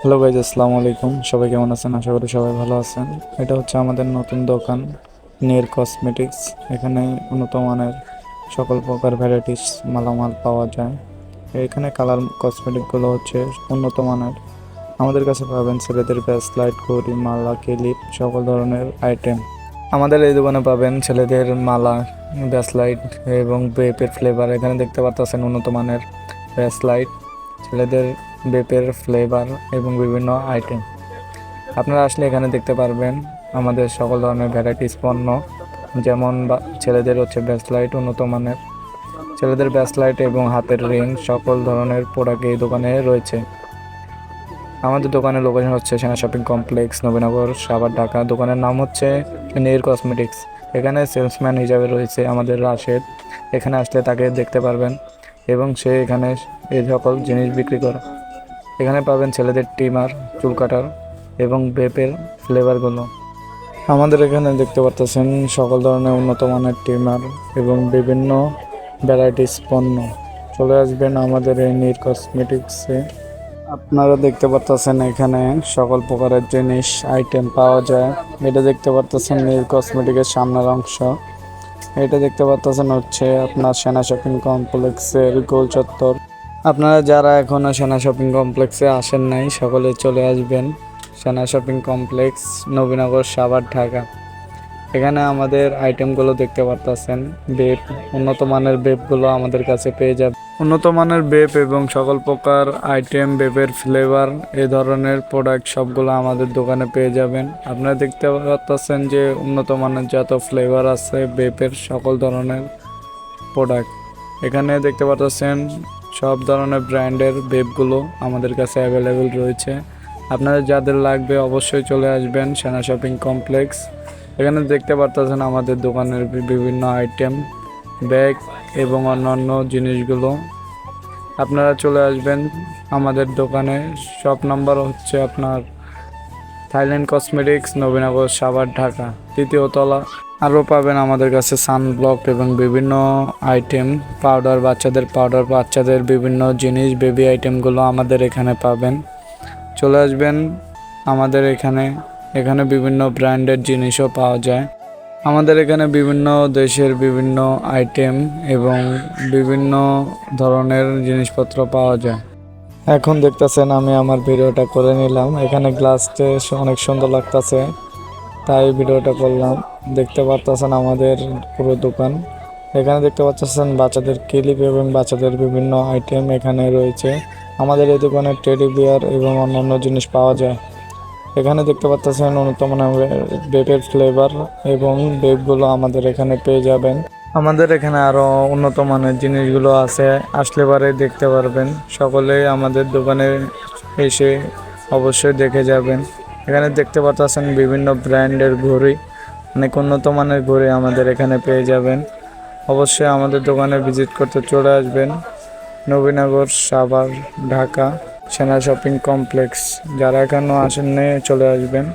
Hello guys, আসসালামু আলাইকুম। সবাই কেমন আছেন? আশা করি সবাই ভালো আছেন। এটা হচ্ছে আমাদের নতুন দোকান নিয়ার কসমেটিক্স। এখানে উন্নত মানের সকল প্রকার ভ্যারাইটিস মালামাল পাওয়া যায়। এখানে কালার কসমেটিকগুলো হচ্ছে উন্নত মানের। আমাদের কাছে পাবেন ছেলেদের ব্রেসলাইট, ঘড়ি, মালা, ক্লিপ, সকল ধরনের আইটেম। আমাদের এই দোকানে পাবেন ছেলেদের মালা, ব্রেসলাইট এবং বেপের ফ্লেভার। এখানে দেখতে পাচ্ছেন উন্নত মানের ব্রেসলাইট, ছেলেদের বেপের ফ্লেভার এবং বিভিন্ন আইটেম। আপনারা আসলে এখানে দেখতে পারবেন আমাদের সকল ধরনের ভ্যারাইটিস পণ্য। যেমন ছেলেদের হচ্ছে ব্রেসলাইট উন্নত মানের, ছেলেদের ব্রেসলাইট এবং হাতের রিং, সকল ধরনের প্রোডাক্ট এই দোকানে রয়েছে। আমাদের দোকানের লোকেশন হচ্ছে সেনা শপিং কমপ্লেক্স, নবীনগর, সাভার, ঢাকা। দোকানের নাম হচ্ছে নির কসমেটিক্স। এখানে সেলসম্যান হিসাবে রয়েছে আমাদের রাশেদ। এখানে আসলে তাকে দেখতে পারবেন এবং সে এখানে এই সকল জিনিস বিক্রি করে। এখানে পাবেন ছেলেদের ট্রিমার, চুল কাটার এবং বেপের ফ্লেভারগুলো। আমাদের এখানে দেখতে পাচ্ছেন সকল ধরনের উন্নত মানের ট্রিমার এবং বিভিন্ন ভ্যারাইটিস পণ্য। চলে আসবেন আমাদের এই নির কসমেটিক্সে। আপনারা দেখতে পাচ্ছেন এখানে সকল প্রকারের জিনিস আইটেম পাওয়া যায়। এটা দেখতে পাচ্ছেন নির কসমেটিকের সামনের অংশ। এটা দেখতে পাচ্ছেন হচ্ছে আপনার সেনা শপিং কমপ্লেক্সের গোল চত্বর। আপনারা যারা এখনও সেনা শপিং কমপ্লেক্সে আসেন নাই, সকলে চলে আসবেন সেনা শপিং কমপ্লেক্স, নবীনগর, সাভার, ঢাকা। এখানে আমাদের আইটেমগুলো দেখতে পারতেছেন। বেপ, উন্নত মানের বেপগুলো আমাদের কাছে পেয়ে যাবেন। উন্নত মানের বেপ এবং সকল প্রকার আইটেম, বেপের ফ্লেভার, এই ধরনের প্রোডাক্ট সবগুলো আমাদের দোকানে পেয়ে যাবেন। আপনারা দেখতে পাচ্ছেন যে উন্নত মানের যত ফ্লেভার আছে বেপের সকল ধরনের প্রোডাক্ট এখানে দেখতে পাচ্ছেন। সব ধরনের ব্র্যান্ডের বেপগুলো আমাদের কাছে অ্যাভেলেবেল রয়েছে। আপনাদের যাদের লাগবে অবশ্যই চলে আসবেন সেনা শপিং কমপ্লেক্স। এখানে দেখতে পাচ্ছেন আমাদের দোকানের বিভিন্ন আইটেম, ব্যাগ এবং অন্যান্য জিনিসগুলো। আপনারা চলে আসবেন আমাদের দোকানে। শপ নাম্বার হচ্ছে আপনার থাইল্যান্ড কসমেটিক্স, নবীনগর, সাভার, ঢাকা, তৃতীয় তলা। আরও পাবেন আমাদের কাছে সানব্লক এবং বিভিন্ন আইটেম, পাউডার, বাচ্চাদের পাউডার, বাচ্চাদের বিভিন্ন জিনিস, বেবি আইটেমগুলো আমাদের এখানে পাবেন। চলে আসবেন আমাদের এখানে। এখানে বিভিন্ন ব্র্যান্ডের জিনিসও পাওয়া যায়। আমাদের এখানে বিভিন্ন দেশের বিভিন্ন আইটেম এবং বিভিন্ন ধরনের জিনিসপত্র পাওয়া যায়। এখন দেখতেছেন আমি আমার ভিডিওটা করে নিলাম। এখানে গ্লাসটা অনেক সুন্দর লাগতেছে, তাই ভিডিওটা করলাম। দেখতে পারতেছেন আমাদের পুরো দোকান। এখানে দেখতে পাচ্ছেন বাচ্চাদের ক্লিপ এবং বাচ্চাদের বিভিন্ন আইটেম এখানে রয়েছে। আমাদের এই দোকানে টেডি বিয়ার এবং অন্যান্য জিনিস পাওয়া যায়। এখানে দেখতে পাচ্ছেন উন্নত মানের বেপের ফ্লেভার এবং বেপগুলো আমাদের এখানে পেয়ে যাবেন। আমাদের এখানে আরও উন্নত মানের জিনিসগুলো আছে, আসলে পরে দেখতে পারবেন। সকলেই আমাদের দোকানে এসে অবশ্যই দেখে যাবেন। এখানে দেখতে পাচ্ছেন বিভিন্ন ব্র্যান্ডের ঘড়ি, অনেক উন্নত মানের ঘড়ি আমাদের এখানে পেয়ে যাবেন। অবশ্যই আমাদের দোকানে ভিজিট করতে চলে আসবেন। নবীনগর, সাভার, ঢাকা, সেনা শপিং কমপ্লেক্স। যারা এখনও আসেননি চলে আসবেন।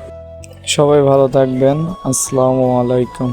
সবাই ভালো থাকবেন। আসসালামু আলাইকুম।